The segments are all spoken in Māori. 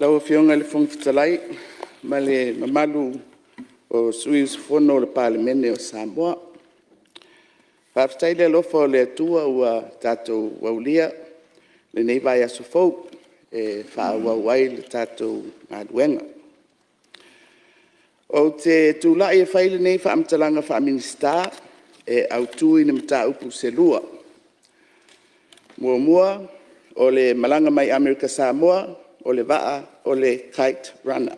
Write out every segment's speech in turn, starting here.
Lau fionga le fonga fitalai, ma le mamalu o Saunoa le Palemia o Samoa. Whaafitai le alofa o le atua ua tātou waulia, le nei vai aso fau, e faaauau ai le tātou ngāduenga. O te tūlai e whaile nei whaamtalanga wha Minisita, e autui na mataupu se lua. Mua o le malanga mai Amerika Samoa, o le waa o le kite runner.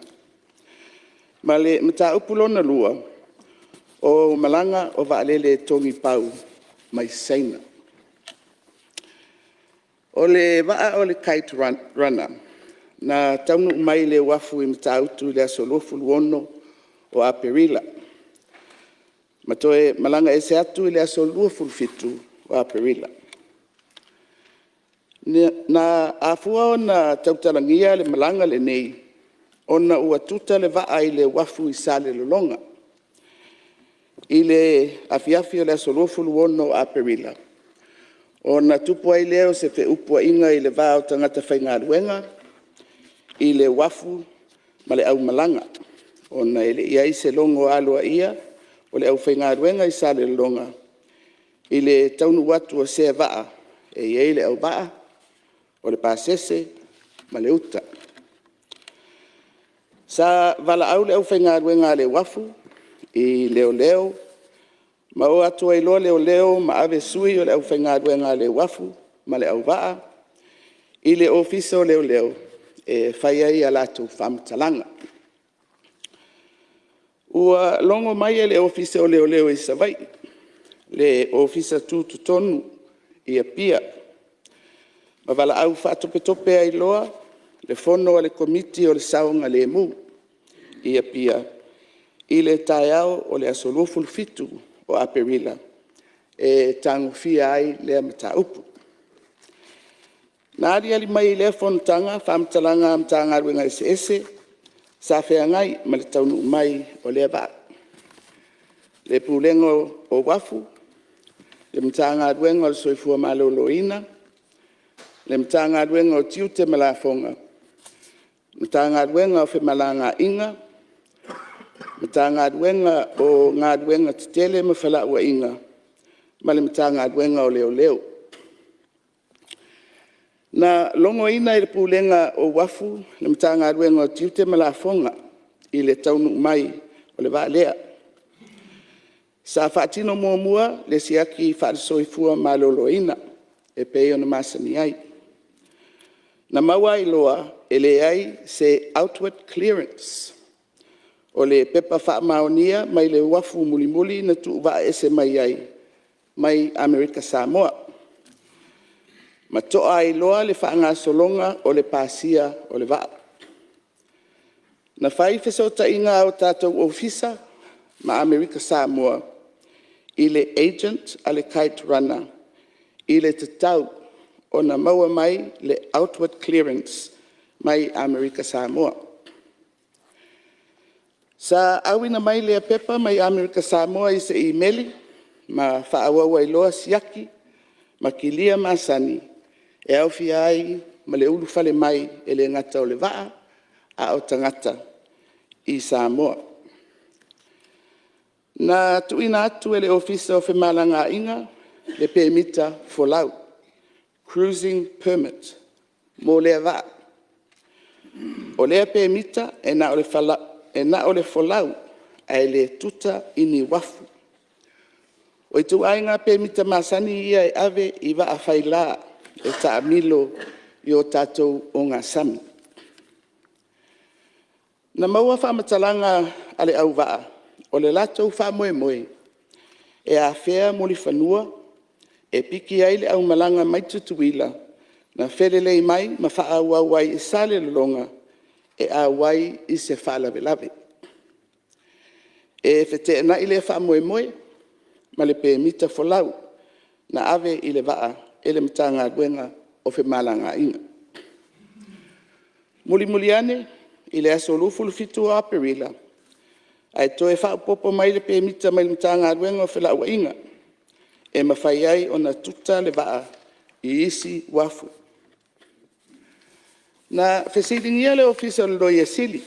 Ma le mataupu lona lua, o malanga o waalele tongi pau mai seina. O le waa o le kite runner, na taunu mai le wafu I matautu le asolofu luono o aperila. Matoe malanga ese atu le asolofu fitu o aperila. Na afua o na tautalangia le malanga le nei, ona ua tuta le waa I le wafu I sale lolonga. I le afiafi o le asolofu luono o aperila. Ona tupu ai leo se fe upua inga I le waa o tangata whaingaruenga, I le wafu ma le au malanga. Ona ele iai se longo alua ia, o le au whaingaruenga I sale lolonga. I le taunu watu o se waa, e iei le au waa, o le pasese, ma le uta. Sa vala au le au whaingaruenga le wafu, I leo, ma o atua iloa leo, ma ave sui o le au whaingaruenga le wafu, ma le au waa, I le ofisa o leo, e whaiai a latu whamtalanga. Ua longo mai e le ofisa o leo I Savai, le ofisa tūtutonu I a pia. Ma vala au whaatopetope ai loa, le fono o le komiti o le saunga le mu I a pia. I le taiao o le asolofu fitu o aperila, e tangofia ai le mataupu. Nāri ali mai le fonotanga, whamtalanga amtanga ruenga ese, sa faaaauai ma le taunu mai o le avea. Le pulega o wafu, le matagaluega o le soifua malōlōina, le matagaluega o tiute ma lafoga, matagaluega o femalagaiga, matagaluega o galuega tetele ma falauaiga, ma le matagaluega o leoleo. Na longoina I le pulega o wafu, le matagaluega o tiute ma lafoga I le taunu mai o le vaalea. Sa faatino muamua le siaki faalesoifua malōlōina e pei ona masani ai. Na maua iloa e leai se outward clearance o le pepa faamaonia mai le wafu mulimuli na tuuvaa ese mai ai mai Amerika Samoa. Ma toa iloa le whaangasolonga o le pasia o le waa. Na whai fesotainga o tātou ofisa ma Amerika Samoa I le agent a le kite runner I le tatau o na maua mai le outward clearance mai Amerika Samoa. Sa awina mai le pepa mai Amerika Samoa I se imeli ma faaauau siaki ma kilia masani e au fia ai ma le ulu fale mai e le ngata o le waa a o tangata I Samoa. Na tuina atu e le ofisa o femalanga inga le permita faaauau, cruising permit, mo le waa. O le permita e na o le faaauau ai le tuta ini wafu. O I tu ainga permita masani ia e ave I waa whaila e taamilo I o tātou o ngā sami. Na maua whamatalanga ale au waa, o le latou whamoemoe, e avea mo li whanua, e piki ai le au malanga mai tutuila, na whelelei mai ma faaauau ai I sale lolonga, e auai I se faalavelave. E whete na I le whamoemoe, ma le permita faaauau, na ave I le waa, e le matagaluega o femalagaiga. Mulimuli ane I le asolofu fitu o aperila, ae toe whaapopo mai le permita mai le matagaluega o felauaiga, e mawhai ai ona tuta le waa I isi wafu. Na fesilingia le ofisa o loia sili.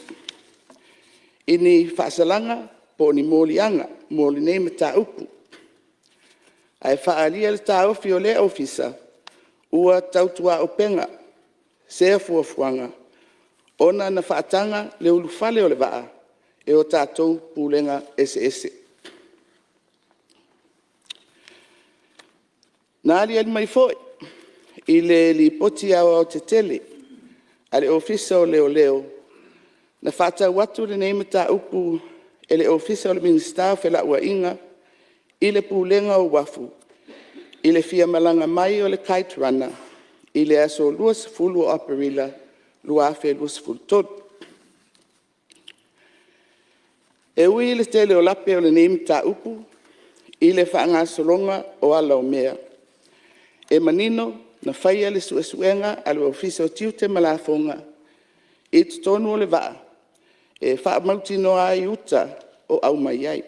Ini whaasalanga po ni molianga, moli nei mataupu. Ai whaalia le taofi o le ofisa, ua tautua o penga, sea fuafuanga, ona na whaatanga le ulufale o le waa, e o tātou pulega ese. Nā ali mai foi, i le lipoti au te tele, a le ofisa o leo, na whātau atu le nei mataupu e le ofisa o le Minisita faalaauiloa i le pulega o wafu, i le fiamalanga mai o le kite runner, i le aso 20 o Aparila, luafe 23. E ui le tele o lape o le nei mataupu, i le whaangasolonga o ala o mea. E manino na whaia le suesuenga a le ofisa o tiute malafonga, i tonu o le waa, e whaamautinoa ai uta o au mai ai.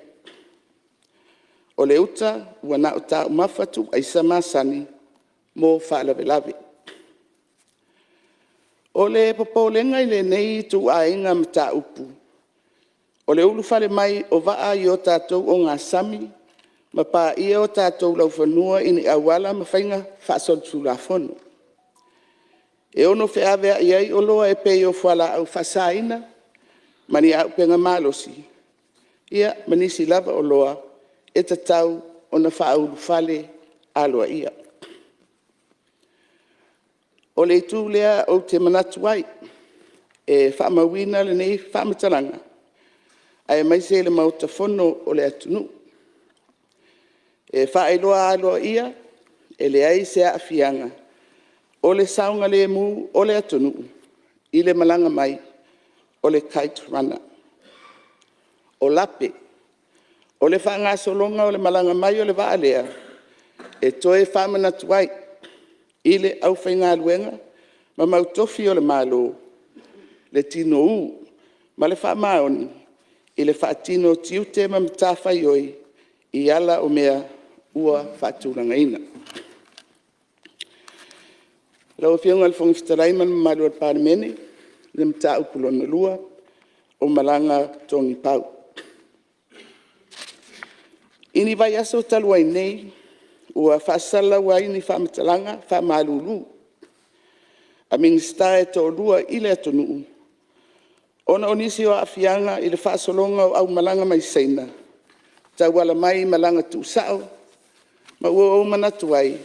O le uta, ua na o tā umawhatu ai samasani mō faalauiloa. O le popolenga i le nei tu ainga mataupu. O le ulufale mai o waa i o tātou o ngā sami, ma pā ia o tātou lau whanua ini awala ma whainga whaasolu la whono. E ono whi avea iai o loa e pei o whala au whasaina, mani au penga malosi. Ia manisi lava o loa, e tatau o na whaulufale aloa ia. O le tu lea o te manatu ai, e whaamawina le nei whaamatalanga, ai mai se le mauta whono o le atunu. E faaauau aloa ia, e le ai se afianga, o le saunga le mu o le atunu, i le malanga mai, o le kite runner. O lape, o le whaangasolonga o le malanga mai o le vaalea, e toe whaamanatu ai, i le au whainga luenga, ma mautofi o le malo, le tino u, ma le whaamaoni, i le faatino tiute ma matafa ioi, i ala o mea ua whaaturangaina. Lau whiunga le whongiftarai man Saunoa le Palemia, le mataupu lona lua, o malanga tongi pau. Ini vai aso taluai nei, ua whaasala wai ni whaamatalanga, whaamalulu. A Minisita e tō lua i le atonu. Ona o nisi o afianga i le whaasolonga o au malanga mai seina. Tau wala mai malanga tu sao, ma ua o manatu ai,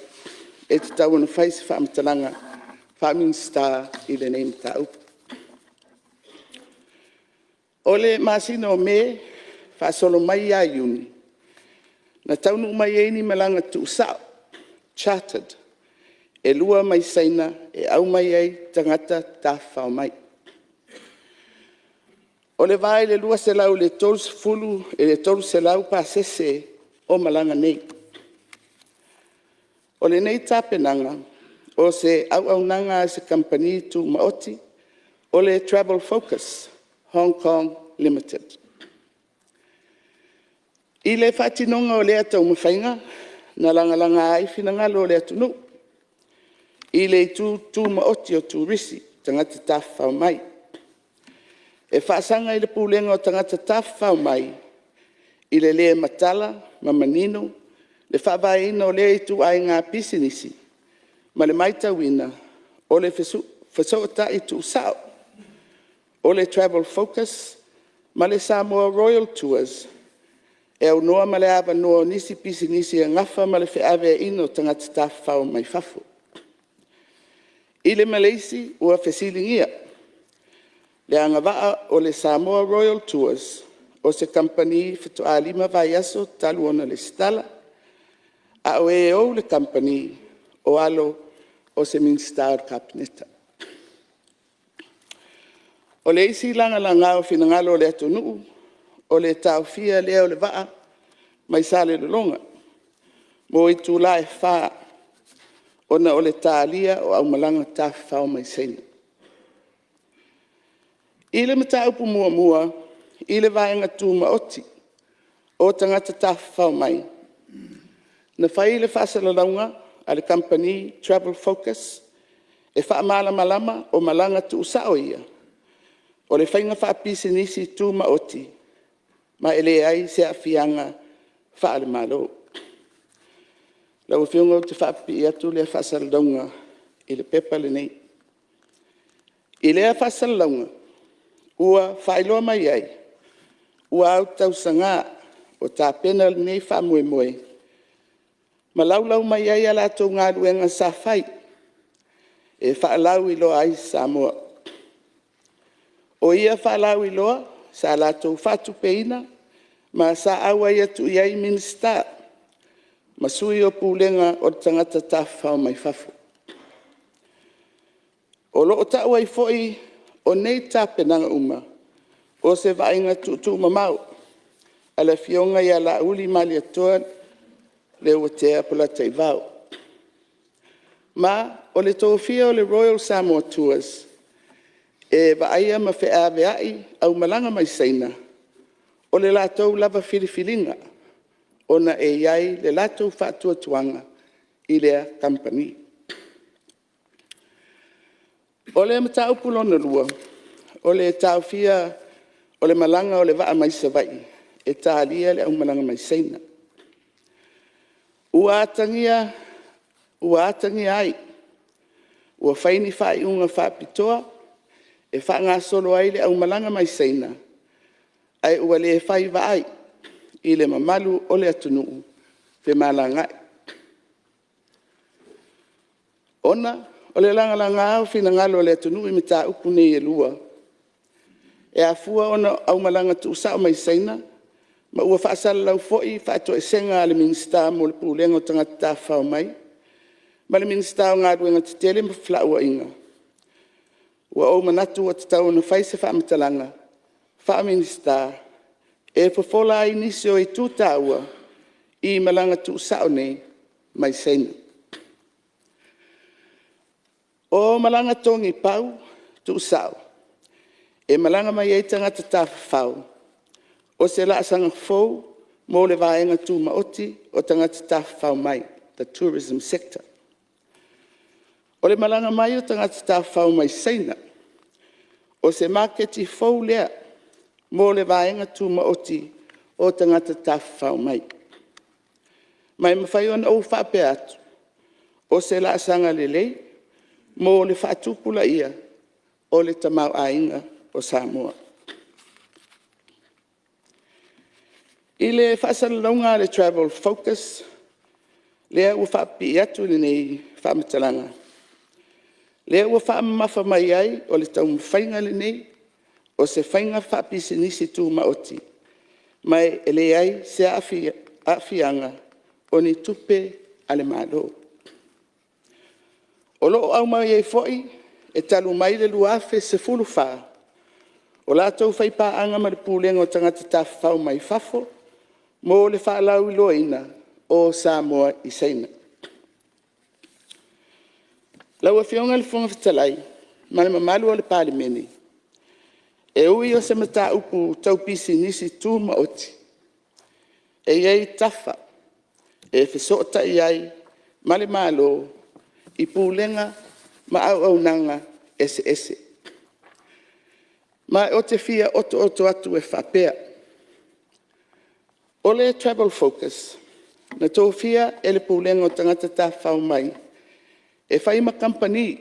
e te tau na whaisi whaamatalanga, Minisita i le nei matau. O le masina o me, whaasolo mai a Iuni. Na taunu mai eini malanga tu sao, chartered, e lua mai seina, e au mai ai Tagata Tafafao mai. O le vai le lua se lau le tolus fulu, e le tolus se lau pasese o malanga nei. O le nei tapenanga, o se au nanga se company tu maoti, o le Travel Focus, Hong Kong Limited. I le whaatinonga o le atau mawhainga, na langa ai whinangalo o le atunu. I le tu maoti o tu risi, Tagata Tafafao mai. E whaasanga i le pulega o Tagata Tafafao mai, i le matala, ma manino, le whaawaina o le tu ai ngā pisinisi, ma le maitawina, o le whasoata i tu sao, o le Travel Focus, ma le Samoa Royal Tours, e au noa ma le awa noa nisi pisinisi a ngafa ma le avea ino Tagata Tafafao mai Fafo. I le Malaysi ua fesilingia, le angawaa o le Samoa Royal Tours, o se company whetoalima vai aso talu ona le stala, a o e o le company o alo o se Minisita o Kapineta. O le isi langa o finangalo o le atonu, o le taufia lea o le waa, mai sale le longa, mo i tula e whaa, ona o le tālia o au malanga Tafafao mai seina. I le mataupu mua, i le vaenga tū maoti, o Tagata Tafafao mai. Na whai le whasalalaunga a le company Travel Focus, e whaamalama o malanga tu usao ia. O le whainga whaapisi nisi tu maoti, ma ele ai se afianga whaale malo. Lau whiunga te whaapi atu le whaasalaunga i le pepa le nei. I lea whaasalaunga, ua whailoa mai ai, ua au tausanga o tā pena le nei whaamue moe. Ma laulau mai ai ala tō ngā ruenga sa whai, e faalauiloa ai Samoa. O ia faalauiloa, sa la tō whatupeina, ma sa aua ia tu iai Minisita, ma sui o pulega o Tagata Tafafao mai Fafo. O loo tau ai foi o nei tāpenanga uma, o se vainga tutu mamau, ala fionga ia la uli mali atoa le o tea pula teivao. Ma o le tōwhia o le Royal Samoa Tours, e vaia ma aveai au malanga mai seina, o le lātou lava whiriwhiringa, ona e iai le lātou whaatuatuanga i lea company. O le mataupu lona lua, o le tauwhia o le malanga o le waa mai savai, e tālia le au malanga mai seina. Ua atangia ai, ua whaini whai unga whapitoa, e wha solo ai le au malanga mai seina, ai ua le whai vai, i le mamalu o le atunuu, pe malangai. Ona, o le langa au whina ngalo le atunuu i me tā upu nei e lua. E a fua ona au malanga tu usao mai seina, ma ua whaasala lau foi, whaato e senga le Minisita mo le pulega o Tagata Tafafao mai, ma le Minisita o ngā ruenga te tele ma whlaua inga. Ua o manatu o te tau na whaise whaamatalanga, wha Minisita, e fofola ai nisi o i tūtaua i malanga tu usao nei mai seina. O malanga tongi pau tu usao, e malanga mai e Tagata Tafafao, o se la sanga fou mo le vaenga tu maoti o Tagata Tafafao mai, the tourism sector. O le malanga mai o Tagata Tafafao mai seina, o se marketi fou lea mo le vaenga tu maoti o Tagata Tafafao mai. Mai mawhai ona au whape atu, o se la sanga lelei mo le whaatupula ia o le tamau ainga o Samoa. I le whaasalalaunga le travel focus, lea ua whaapi atu le nei whaamatalanga. Lea ua whaamamafa mai ai o le tau mwhainga le nei, o se whainga whaapisi nisi tu maoti, mai e le ai se afianga o ni tupe ale malo. O loo au mai e foi, e talu mai le luafe se fulu wha, o lātou whaipaanga ma le pulega o Tagata Tafafao mai Fafo, mo le faalauiloa ina o Samoa i seina. Lau a fionga le fonga fitalai, ma le mamalu o le Palemia, e ui o se mataupu taupisi nisi tu maoti, e iei tafa, e fesota i ai, ma le malo, i pulega ma au nanga ese. Ma o te fia oto atu e whapea. O le travel focus, na tō fia e le pulega o Tagata Tafafao mai, e whaima company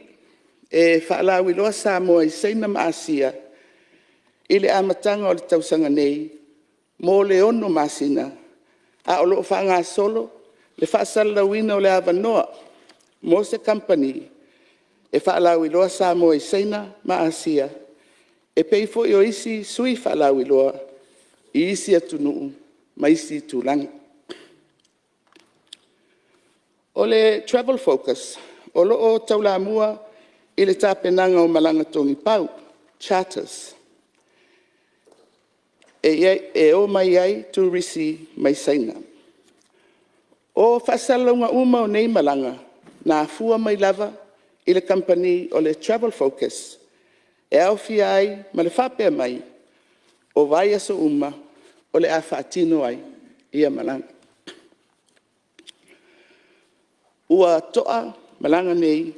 e faalauiloa Samoa i seina maasia, i le amatanga o le tausanga nei, mo le ono masina, a o loo whaanga solo, le whaasalauina o le avanoa, mo se company, e faalauiloa Samoa i seina maasia, e peifo i o isi sui faalauiloa, i isi atunuu, ma isi tūlanga. O le travel focus, o loo taulamua i le tāpenanga o malanga tongi pau, charters. E o mai ai turisi mai seina. O whasalunga uma o nei malanga, na fua mai lava i le company o le travel focus, e au fia ai ma le whapea mai, o vai aso uma o le a faatino ai ia malanga. Ua toa malanga nei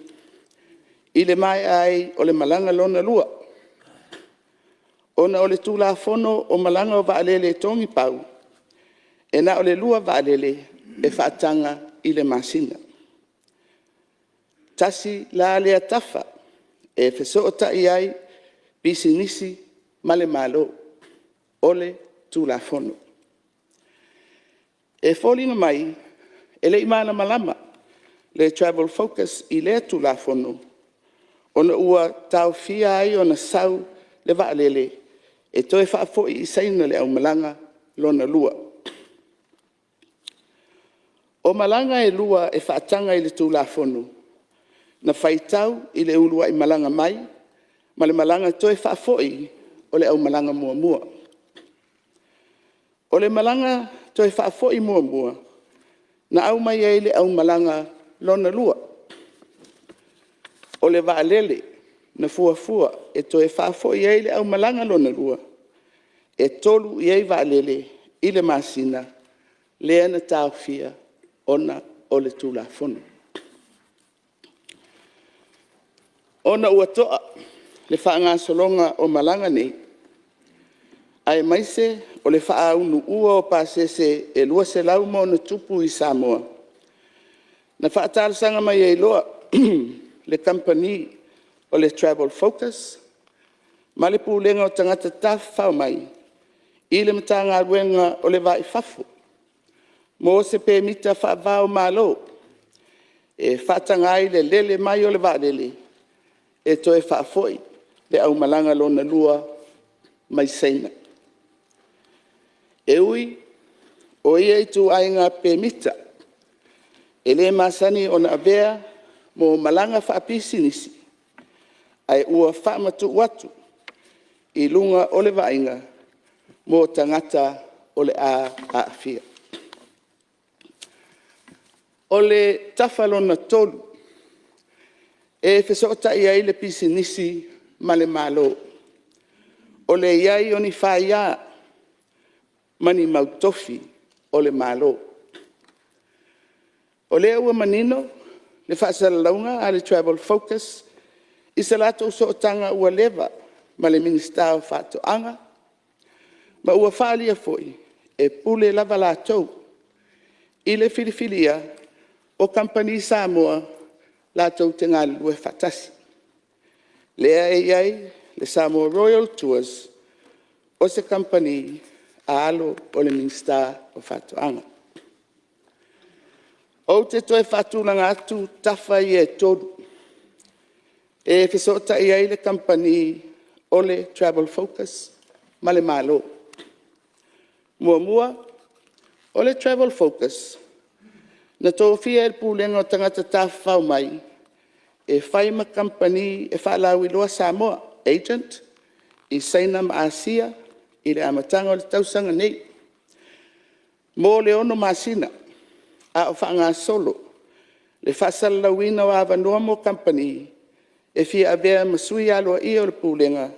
I le mai ai o le malanga lona lua. Ona o le tulafono o malanga o vaalele tongi pau. E na o le lua vaalele e whaatanga i le masina. Tasi la lea tafa e whesoota i ai bisi nisi male malo o le tulafono. E fōlinga mai e le imana malama le travel focus i le tulafono. Ona ua tau fia ai ona sau le vaalele e toe whaafo i saina le au malanga lona lua. O malanga e lua e whaatanga i le tulafono. Na whaitau i le ulua i malanga mai, ma le malanga toe whaafo i o le au malanga mua mua. O le malanga toe whaafo i mua mua, na au mai e le au malanga lona lua. O le vaalele na fuafua e toe whaafo i e le au malanga lona lua. E tolu i e vaalele i le masina, lea na tau fia ona o le tulafono. Ona ua toa le whaangasolonga o malanga nei, ai maise o le faaauau ua o pasese e lua se lau mo na tupu i Samoa. Na whaatalasanga mai e loa le company o le travel focus, ma le pulega o Tagata Tafafao mai, i le matanga ruenga o le vai Fafo. Mo se pemita faavao malo, e whaatangai le lele mai o le vaalele, e toe whaafoi le au malanga lona lua mai seina. E ui, o ia i tu ainga pemita, e le masani o na avea mo malanga whaapisi nisi, ai ua whaamatu watu i lunga o le vainga mo tangata o le a-afia. O le tafalona tolu, e whesoota i ai le pisi nisi ma le malo. O le iai o ni whaia mani mautofi o le malo. O le ua manino, le whaasalaunga a le travel focus, i se lato usootanga ua leva ma le Minisita o faatoanga, ma ua whaalia foi e pule lava latou i le filifilia o company Samoa latou te ngāli lue whatasi. Lea e iai le Samoa Royal Tours o se company a alo o le Minisita o faatoanga. Oute toe whaatulanga atu tafa i e toru. E whesoota i ai le company o le travel focus ma le malo. Mua mua o le travel focus na tō fia e pulega o Tagata Tafafao mai e whaima company e faalauiloa Samoa agent i saina maasia i le amatanga o le tausanga nei. Mō le ono masina a o whaanga solo le whasalauina o avanoa mo company e fia avea masui aloa i o le pulega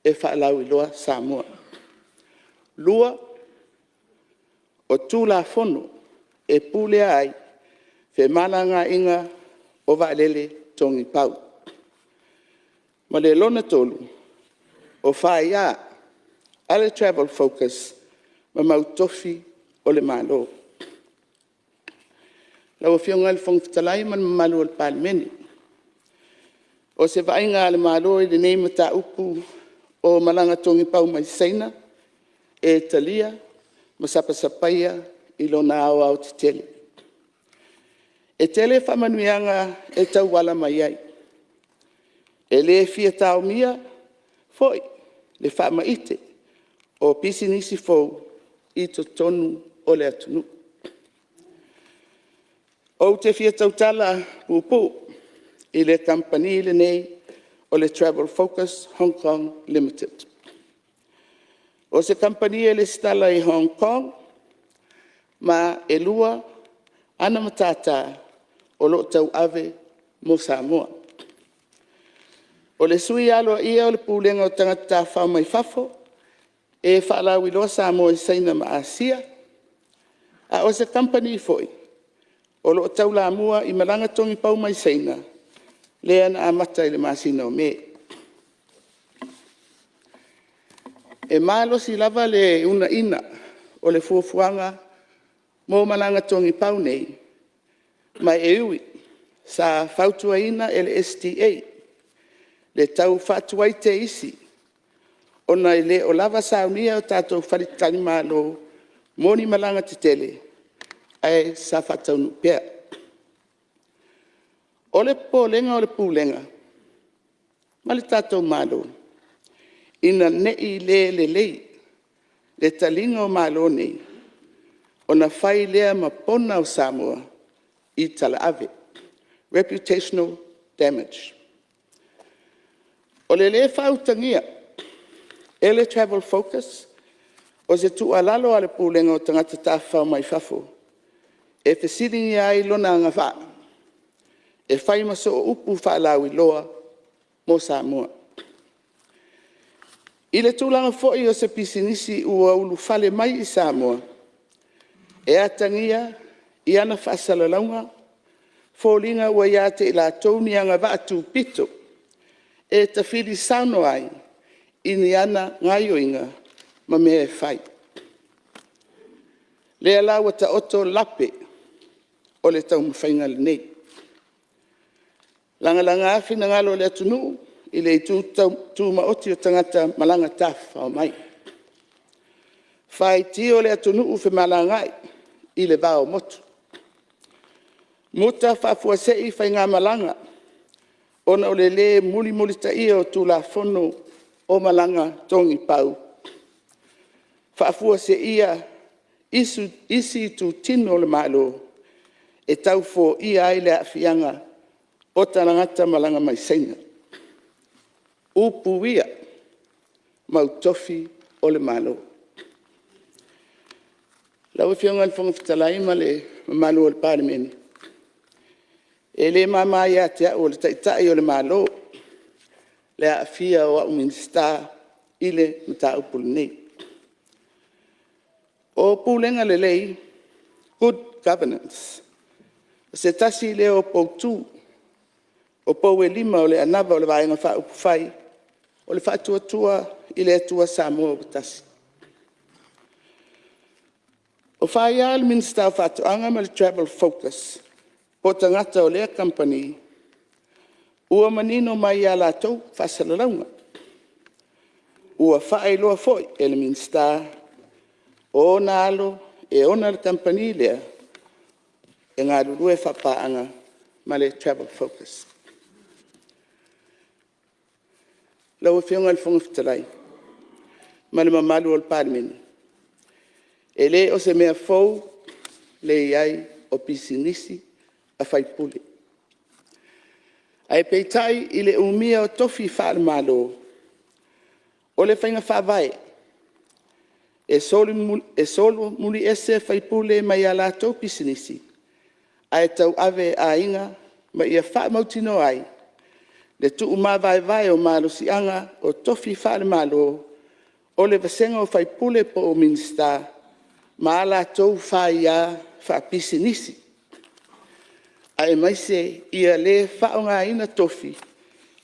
e faalauiloa Samoa. Lua o tulafono e pulea ai fe malanga inga o vaalele tongi pau. Ma le lona tolu o whaia ale travel focus ma mautofi o le malo. Lau fionga le whangwhitalai man malu o le Palemia. O se vainga ale malo i le nei mataupu o malanga tongi pau mai seina e talia ma sapasapaia i lona au te tele. E tele whamanuianga e tau wala mai ai. E le fia tau mia foi le whamaite o pisi nisi fou i to tonu o le atunu. O te fia tau tala pupu i le company le nei o le Travel Focus Hong Kong Limited. O se company e le stala i Hong Kong ma e lua ana matata o lo tau ave mo Samoa. O le sui alo ia o le pulega o Tagata Tafafao mai Fafo e faalauiloa Samoa i saina ma Asia. A o se company foi o lo tau la mua i malanga tongi pau mai saina lea na amata i le masina o me. E malosi lava le una ina o le fuafuanga mo malanga tongi pau nei, mai e ui sa fautua ina e le STA, le tau fatuai te isi, ona i le o lava saunia o tātou wharitani malo, moni malanga te tele, ai sa fataunu pea. O le pōlenga o le pūlenga, ma le tātou malo, ina nei le lei, le talinga o malo nei, ona whai lea ma pona o Samoa i tala ave, reputational damage. O le whautangia, ele travel focus, o se tu alalo ale pūlenga o Tagata Tafafao mai Fafo, e whesiringi ai lona anga wha, e whai ma sooupu faalauiloa mo Samoa. I le tūlanga fo'i o se pisinisi ua ulu fale mai i Samoa, e atangia i ana whaasalalaunga, fōlinga ua ia te ila tōni anga vātu pito, e tawhiri Saunoa ai, ini ana ngaioinga ma mea e whai. Lea laua ta oto lape o le tau mawhainga le nei. Langa awhina ngalo le atunu i le tū maoti o tangata malanga Tafafao mai. Whai ti o le atunu uwhi malangai i le vāo motu. Muta whafua sei whai ngā malanga, ona o le muli ta ia o tū la fono o malanga tongi pau. Whafua se ia isi tu tino le malo, e tau fo ia ai le awhianga o tanangata malanga mai saina. Upu ia, mautofi o le malo. Lau whionga le whangawhitalai ma le malo o le Palemia. E le mama ia te au le taitai o le malo, le awhia o au Minisita i le mataupu nei. O pulega le lei, good governance. Se tasi le o poutu, o pou e lima o le anava o le vaenga faaupu fai, o le faatuatua i le atua Samoa o tasi. O fai al Minisita o faatuanga ma le travel focus, po tangata o lea company, ua manino mai a lātou whasalalaunga. Ua faaauau foi e le Minisita o na alo e ona le company lea e ngā rurue whapaanga ma le travel focus. Lau e whionga le whangawhitalai, ma le mamalu o le Palemia. E le o se mea fau le iai o pisinisi a whaipule. Ai peitai i le umia o tofi whaaauau, o le whainga whaavae, e solo muli ese whaipule mai a lātou pisinisi, ai tau ave a inga ma ia whaamautino ai, le tu vai o malosianga o tofi whaaauau, o le vasenga o whaipule po o Minisita, ma a lātou whaia whaapisinisi. Ai mai se ia le whaonga ina tofi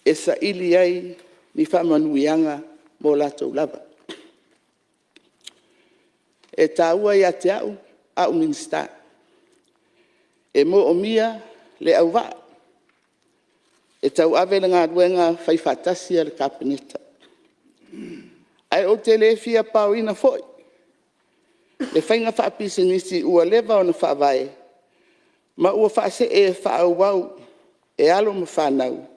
e sa ili ai ni whamanuianga mo lātou lava. E tāua ia te au Minisita. E mo o mia le au wā. E tau ave le ngā ruenga whai whātasi a le kapeneta. Ai o te le fia pau ina foi. Le whainga whaapisinisi ua lewa o na whaavae. Ma ua whaase e faaauau e alo ma whanau.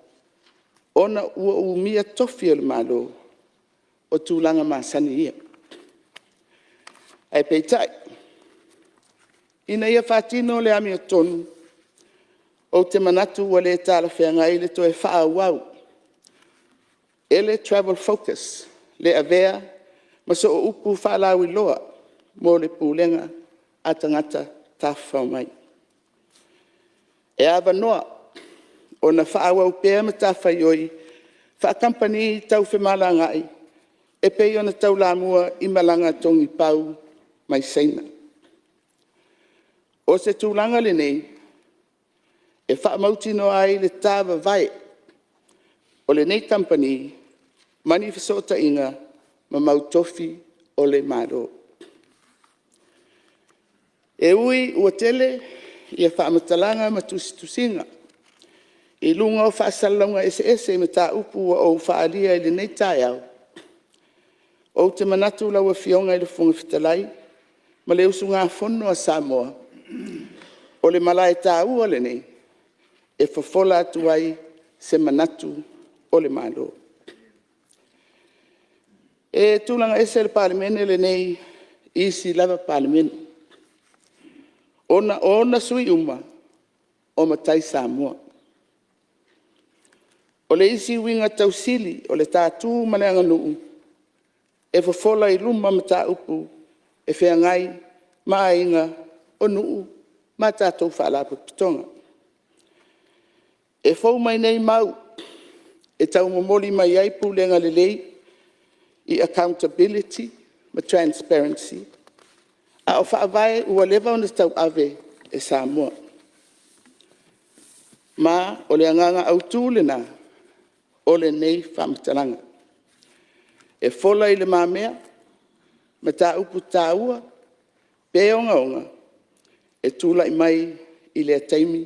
Ona ua umia tofi o le malo o tūlanga masani ia. Ai peitai. Ina ia faatino le amiotonu o te manatu ua le talafeagai le toe faaauau. Ele travel focus le avea ma sooupu faalauiloa mo le pulega a Tagata Tafafao mai. E awa noa, o na whaauau pēr ma tawhaioi, whaakampani tau whemalanga ai, e pei o na tau lamua i malanga tongi pau mai seina. O se tūlanga le nei, e whaamautino ai le tāwa vai o le nei company mani fesota inga ma mautofi o le maro. E ui ua tele ia whaamatalanga ma tusinga. I lunga o whaasalonga ese me tā upu o whaalia i le nei tai au. Oute manatu laua fionga i le funga fitalai, ma le usu ngā whono a Samoa. O le malai tā ua le nei, e whafola atu ai se manatu o le malo. E tūlanga ese le palemene le nei, isi lava palemene. Ona sui uma, o matai Samoa. O le isi winga tausili, o le tātū maleanga nuu, e whafola i luma ma tā upu, e wheangai, maa inga, o nuu, ma tātou whaalapa pitonga. E whau mai nei mau, e tau momoli mai ai pulega lelei, i accountability, ma transparency, a o whaavae ua lewa ona tau ave e Samoa. Ma o le anganga au tūlena, o le nei whamatalanga. E whola i le mamea, ma tā upu tā ua, pe onga, e tūla i mai i le ataimi,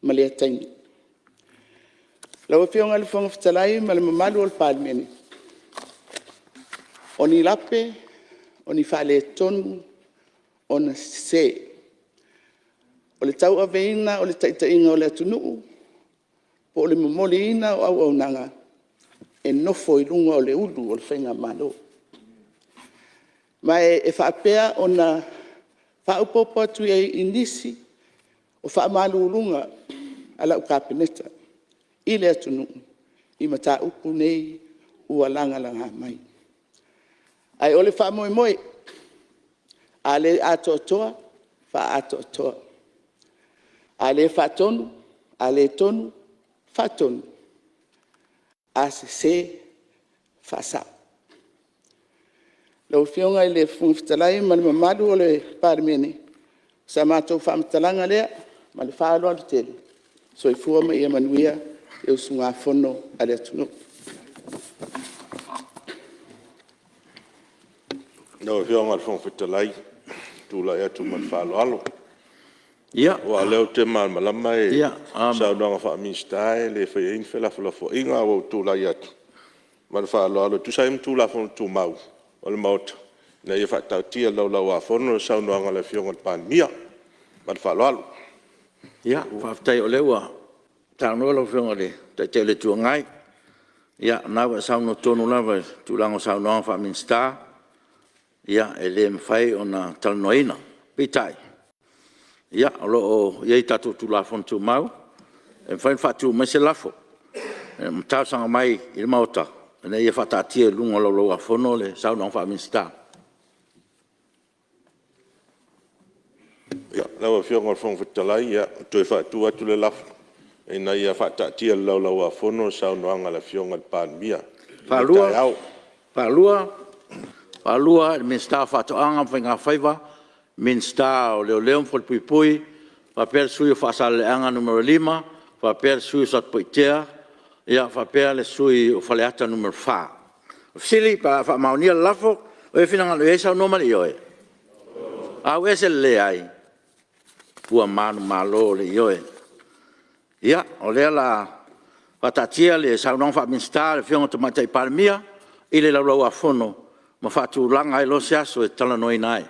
ma le ataimi. Lau e whionga le whonga whatalai, ma le mamalu o le palemene. O ni lape, o ni amiotonu, o na se. O le tau aveina, o le taitainga o le atunuu, po o le momoliina o au nanga, e nofo i lunga o le ulu o le whainga malo. Ma e whaapea o na whaupopo atu i nisi, o whaamalu ulunga ala ukapeneta, i le atunuu, i mata upu nei ua langa mai. Ai o le whaamoe, a le atoatoa, faatoatoa. A le faatonu, a le tonu, faatonu. A se faasau. Lau whionga i le fungifitalai ma le mamalu o le palemene. Sa mātou whaamatalanga lea, ma le faalauiloa le tele. So i fua ma ia manuia e usu ngā whono a le atunu. Lau whionga le fungifitalai, tūla ea tu ma le faalauiloa. Ia. Wa leo te malama e Saunoa fa Minisita le fa in fela fo inga o tula ya. Ma fa lo tu sai tula fo tu mau. O le maut. Na ia fa ta tia lo wa fo no Saunoa le Fiame Naomi Mata'afa. Ma fa lo. Ia, fa tai o lewa. Tano lo fiona le, te le tu ngai. Ia, na wa Saunoa tonu lava tu lango Saunoa fa Minisita. Ia, ele mfai ona talnoina. Pitai. Ia, o iei tatu tu lafon tu mau, e whain whatu mai se lafo. Mtau sanga mai i le maota, e ia whatatia lunga lo a whono le Saunoa fa Minisita. Ia, lawa whionga le whonga whatalai, ia, toi whatu atu le lafo. E na ia whatatia lo a whono Saunoa le Fiame Naomi Mata'afa. Whalua, le Minisita whatoanga whainga whaiva, Minisita o leo fo pui fa per sui fa sale anga numero 5 fa per sui sot poitea ia fa per le sui o faleata numero 4 sili pa fa maunia lafo o fina ngalo esa no mali yoe a wese le ai ua manu malo le yoe ia o le la patatia le Saunoa fa Minisita le Fiame Naomi Mata'afa Palemia ile la lo afono ma fa tu langa i lo sia so e tala no inai